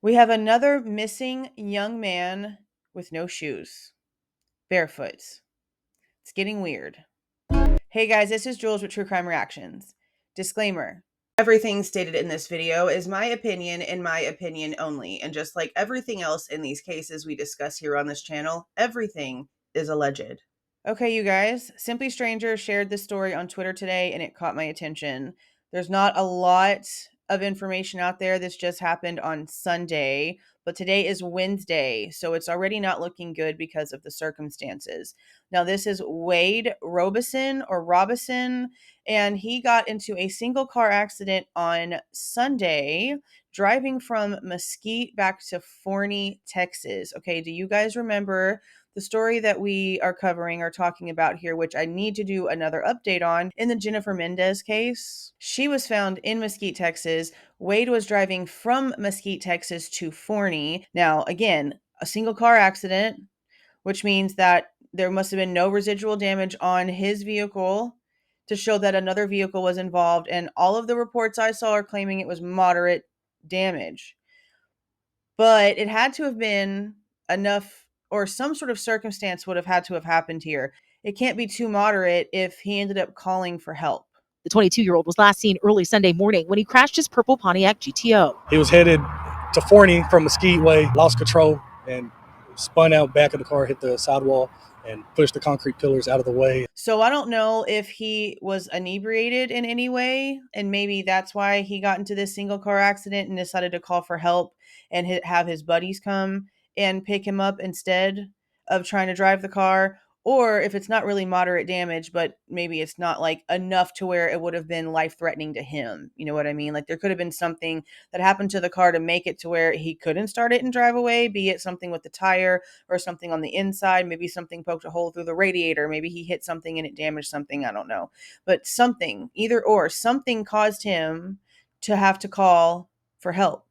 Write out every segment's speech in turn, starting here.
We have another missing young man with no shoes, barefoot. It's getting weird. Hey guys, this is Jules with True Crime Reactions. Disclaimer. Everything stated in this video is my opinion and my opinion only. And just like everything else in these cases we discuss here on this channel, everything is alleged. Okay, you guys, Simply Stranger shared this story on Twitter today and it caught my attention. There's not a lot of information out there. This just happened on Sunday, but today is Wednesday, so it's already not looking good because of the circumstances. Now, this is WAID Robison, and he got into a single car accident on Sunday driving from Mesquite back to Forney, Texas. Okay, do you guys remember the story that we are covering or talking about here, which I need to do another update on, in the Jennifer Mendez case? She was found in Mesquite, Texas. Wade was driving from Mesquite, Texas to Forney. Now, again, a single car accident, which means that there must have been no residual damage on his vehicle to show that another vehicle was involved. And all of the reports I saw are claiming it was moderate damage. But it had to have been enough, or some sort of circumstance would have had to have happened here. It can't be too moderate if he ended up calling for help. The 22-year-old was last seen early Sunday morning when he crashed his purple Pontiac GTO. He was headed to Forney from Mesquite Way, lost control, and spun out back of the car, hit the sidewall, and pushed the concrete pillars out of the way. So I don't know if he was inebriated in any way, and maybe that's why he got into this single car accident and decided to call for help and have his buddies come and pick him up instead of trying to drive the car. Or if it's not really moderate damage, but maybe it's not like enough to where it would have been life-threatening to him. You know what I mean? Like there could have been something that happened to the car to make it to where he couldn't start it and drive away, be it something with the tire or something on the inside. Maybe something poked a hole through the radiator. Maybe he hit something and it damaged something. I don't know. But something, either or, something caused him to have to call for help,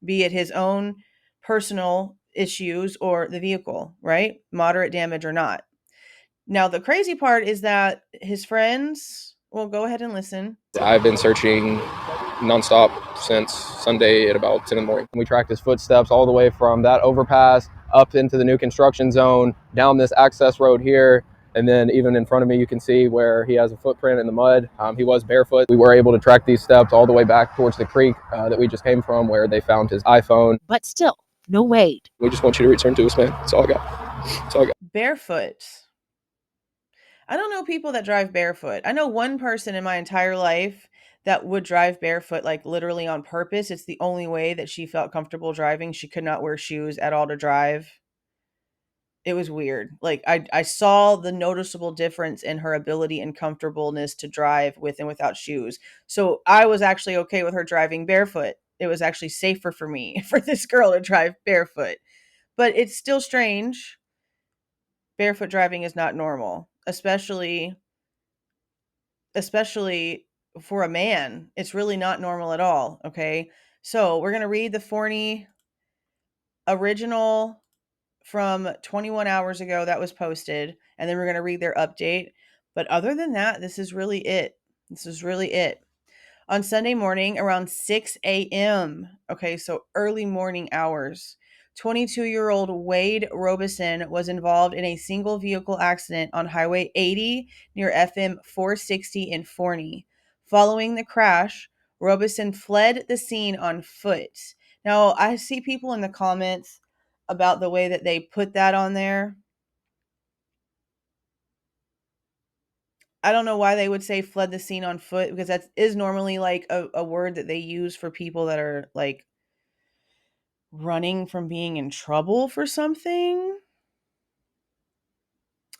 be it his own personal issues or the vehicle, right? Moderate damage or not. Now, the crazy part is that his friends, well, go ahead and listen. I've been searching nonstop since Sunday at about 10 in the morning. We tracked his footsteps all the way from that overpass up into the new construction zone, down this access road here, and then even in front of me you can see where he has a footprint in the mud. He was barefoot. We were able to track these steps all the way back towards the creek that we just came from, where they found his iPhone. But still, no Wade. We just want you to return to us, man. That's all I got. That's all I got. Barefoot. I don't know people that drive barefoot. I know one person in my entire life that would drive barefoot, like literally on purpose. It's the only way that she felt comfortable driving. She could not wear shoes at all to drive. It was weird. Like I saw the noticeable difference in her ability and comfortableness to drive with and without shoes. So I was actually okay with her driving barefoot. It was actually safer for me for this girl to drive barefoot. But it's still strange. Barefoot driving is not normal, especially for a man. It's really not normal at all, okay? So, we're going to read the Forney original from 21 hours ago that was posted, and then we're going to read their update. But other than that, this is really it. This is really it. On Sunday morning around 6 a.m., okay, so early morning hours, 22-year-old WAID ROBISON was involved in a single vehicle accident on Highway 80 near FM 460 in Forney. Following the crash, ROBISON fled the scene on foot. Now, I see people in the comments about the way that they put that on there. I don't know why they would say fled the scene on foot, because that is normally like a word that they use for people that are like running from being in trouble for something.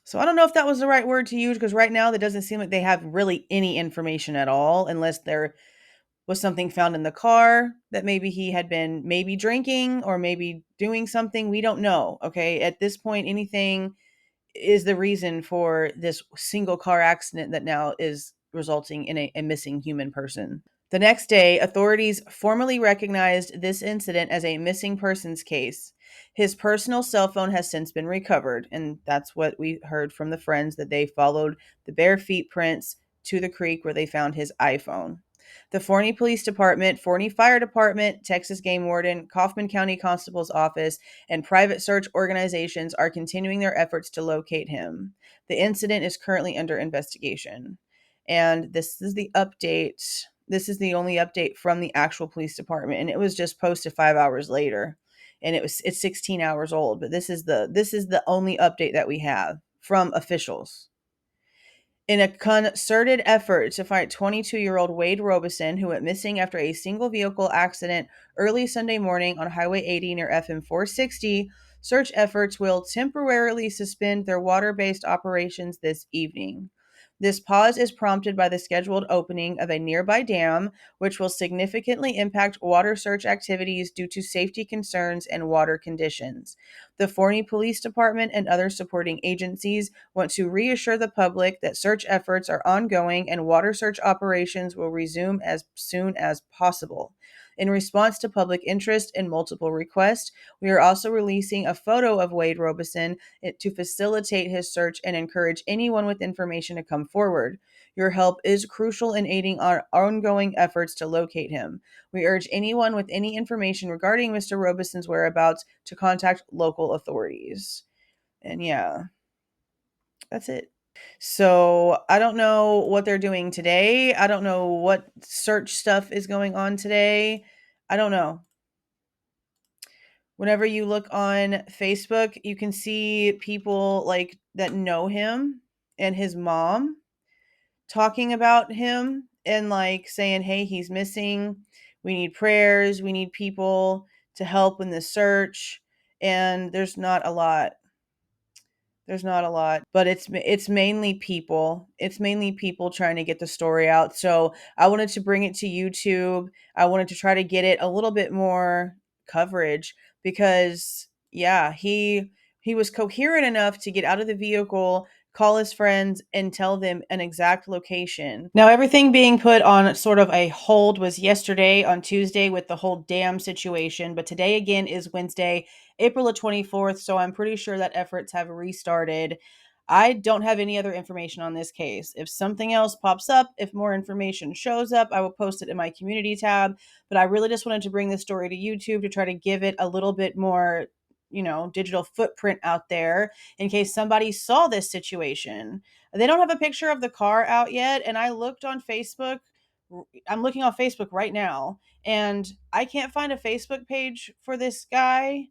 So I don't know if that was the right word to use, because right now that doesn't seem like they have really any information at all, unless there was something found in the car that maybe he had been maybe drinking or maybe doing something. We don't know. Okay. At this point, anything is the reason for this single car accident that now is resulting in a missing human person. The next day, authorities formally recognized this incident as a missing persons case. His personal cell phone has since been recovered, and that's what we heard from the friends, that they followed the bare feet prints to the creek where they found his iPhone. The Forney Police Department, Forney Fire Department, Texas Game Warden, Kaufman County Constable's Office, and private search organizations are continuing their efforts to locate him. The incident is currently under investigation. And this is the update. This is the only update from the actual police department, and it was just posted 5 hours later. And it's 16 hours old, but this is the only update that we have from officials. In a concerted effort to find 22-year-old WAID ROBISON, who went missing after a single vehicle accident early Sunday morning on Highway 80 near FM 460, search efforts will temporarily suspend their water-based operations this evening. This pause is prompted by the scheduled opening of a nearby dam, which will significantly impact water search activities due to safety concerns and water conditions. The Forney Police Department and other supporting agencies want to reassure the public that search efforts are ongoing and water search operations will resume as soon as possible. In response to public interest and multiple requests, we are also releasing a photo of WAID ROBISON to facilitate his search and encourage anyone with information to come forward. Your help is crucial in aiding our ongoing efforts to locate him. We urge anyone with any information regarding Mr. Robison's whereabouts to contact local authorities. And yeah, that's it. So I don't know what they're doing today. I don't know what search stuff is going on today. I don't know. Whenever you look on Facebook, you can see people like that know him and his mom talking about him and like saying, hey, he's missing. We need prayers. We need people to help in the search. And there's not a lot. There's not a lot, but it's mainly people. It's mainly people trying to get the story out. So I wanted to bring it to YouTube. I wanted to try to get it a little bit more coverage because yeah, he was coherent enough to get out of the vehicle, call his friends, and tell them an exact location. Now, everything being put on sort of a hold was yesterday on Tuesday with the whole dam situation, but today again is Wednesday, April the 24th, so I'm pretty sure that efforts have restarted. I don't have any other information on this case. If something else pops up, if more information shows up, I will post it in my community tab, but I really just wanted to bring this story to YouTube to try to give it a little bit more digital footprint out there in case somebody saw this situation. They don't have a picture of the car out yet, and I looked on Facebook. I'm looking on Facebook right now, and I can't find a Facebook page for this guy.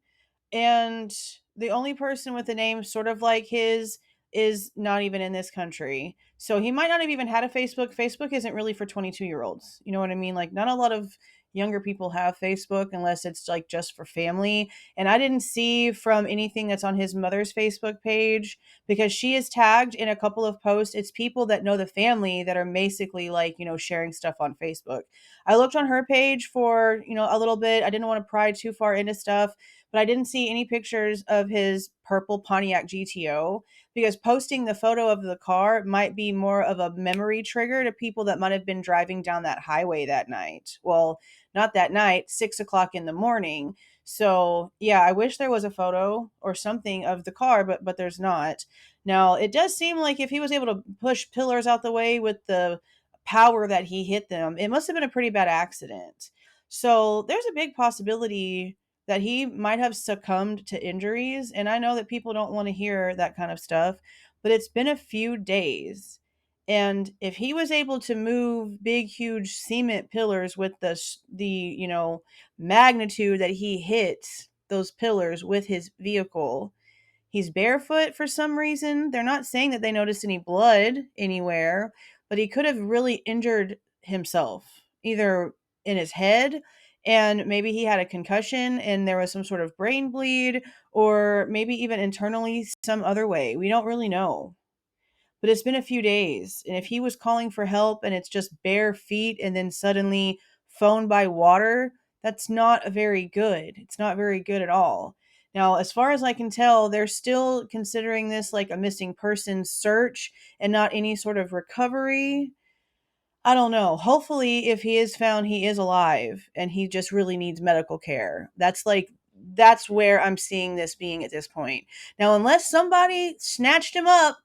And the only person with a name sort of like his is not even in this country. So he might not have even had a Facebook. Facebook isn't really for 22-year-olds. You know what I mean? Like, not a lot of younger people have Facebook unless it's like just for family. And I didn't see from anything that's on his mother's Facebook page because she is tagged in a couple of posts. It's people that know the family that are basically like, sharing stuff on Facebook. I looked on her page for, a little bit. I didn't want to pry too far into stuff, but I didn't see any pictures of his purple Pontiac GTO because posting the photo of the car might be more of a memory trigger to people that might have been driving down that highway that night. Well, not that night, 6:00 in the morning. So yeah, I wish there was a photo or something of the car, but there's not. Now, it does seem like if he was able to push pillars out the way with the power that he hit them, it must have been a pretty bad accident. So there's a big possibility that he might have succumbed to injuries. And I know that people don't want to hear that kind of stuff, but it's been a few days. And if he was able to move big, huge cement pillars with the magnitude that he hit those pillars with his vehicle, he's barefoot for some reason. They're not saying that they noticed any blood anywhere, but he could have really injured himself, either in his head, and maybe he had a concussion and there was some sort of brain bleed, or maybe even internally some other way. We don't really know. But it's been a few days, and if he was calling for help and it's just bare feet and then suddenly phone by water, that's not very good. It's not very good at all. Now, as far as I can tell, they're still considering this like a missing person search and not any sort of recovery. I don't know. Hopefully, if he is found, he is alive and he just really needs medical care. That's where I'm seeing this being at this point. Now, unless somebody snatched him up,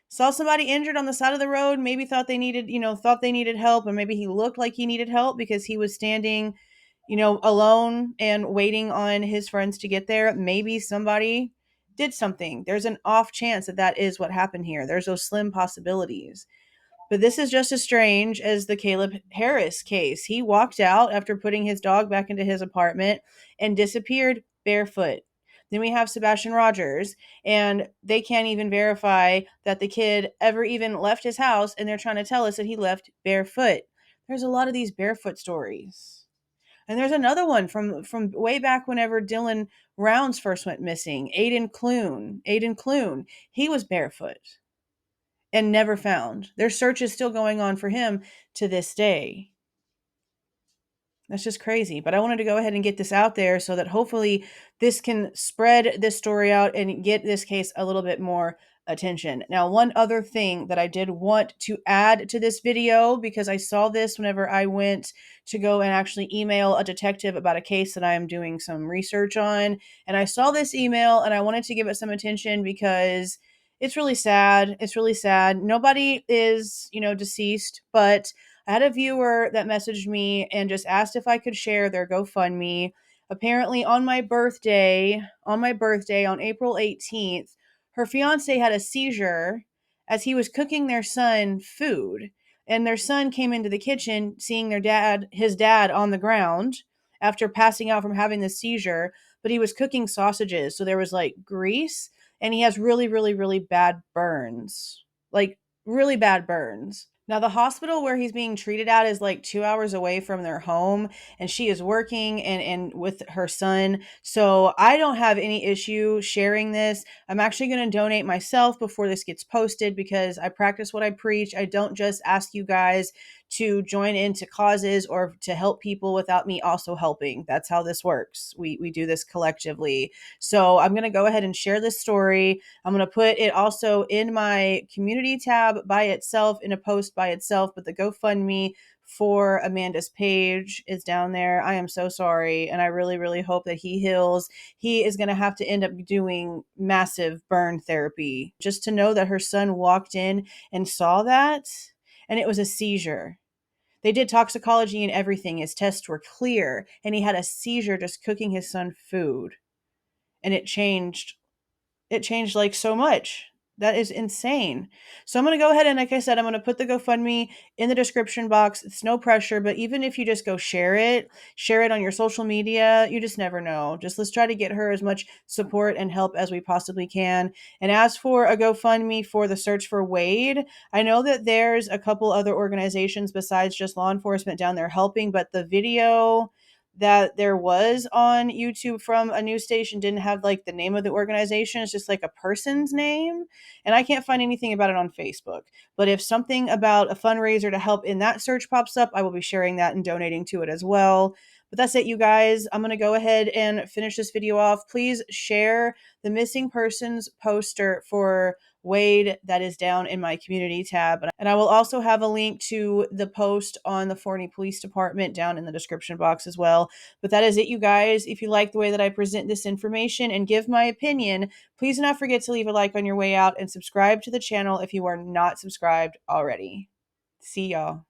saw somebody injured on the side of the road, maybe thought they needed help, or maybe he looked like he needed help because he was standing, alone and waiting on his friends to get there. Maybe somebody did something. There's an off chance that that is what happened here. There's those slim possibilities. But this is just as strange as the Caleb Harris case. He walked out after putting his dog back into his apartment and disappeared barefoot. Then we have Sebastian Rogers, and they can't even verify that the kid ever even left his house, and they're trying to tell us that he left barefoot. There's a lot of these barefoot stories. And there's another one from way back whenever Dylan Rounds first went missing. Aiden Clune. He was barefoot and never found. Their search is still going on for him to this day. That's just crazy. But I wanted to go ahead and get this out there so that hopefully this can spread this story out and get this case a little bit more attention. Now, one other thing that I did want to add to this video, because I saw this whenever I went to go and actually email a detective about a case that I am doing some research on. And I saw this email and I wanted to give it some attention because it's really sad. It's really sad. Nobody is, deceased, but I had a viewer that messaged me and just asked if I could share their GoFundMe. Apparently on my birthday on April 18th, her fiance had a seizure as he was cooking their son food. And their son came into the kitchen seeing his dad on the ground after passing out from having the seizure, but he was cooking sausages. So there was like grease, and he has really, really, really bad burns. Like really bad burns. Now, the hospital where he's being treated at is like 2 hours away from their home, and she is working and with her son. So I don't have any issue sharing this. I'm actually going to donate myself before this gets posted because I practice what I preach. I don't just ask you guys to join into causes or to help people without me also helping. That's how this works. We do this collectively. So I'm going to go ahead and share this story. I'm going to put it also in my community tab by itself, in a post by itself, but the GoFundMe for Amanda's page is down there. I am so sorry, and I really, really hope that he heals. He is going to have to end up doing massive burn therapy. Just to know that her son walked in and saw that, and it was a seizure. They did toxicology and everything. His tests were clear, and he had a seizure just cooking his son food. And it changed like so much. That is insane. So I'm going to go ahead and, like I said, I'm going to put the GoFundMe in the description box. It's no pressure, but even if you just go share it on your social media, you just never know. Just let's try to get her as much support and help as we possibly can. And as for a GoFundMe for the search for WAID, I know that there's a couple other organizations besides just law enforcement down there helping, but the video that there was on YouTube from a news station didn't have like the name of the organization. It's just like a person's name. And I can't find anything about it on Facebook. But if something about a fundraiser to help in that search pops up, I will be sharing that and donating to it as well. But that's it, you guys. I'm going to go ahead and finish this video off. Please share the missing persons poster for WAID that is down in my community tab. And I will also have a link to the post on the Forney Police Department down in the description box as well. But that is it, you guys. If you like the way that I present this information and give my opinion, please do not forget to leave a like on your way out and subscribe to the channel if you are not subscribed already. See y'all.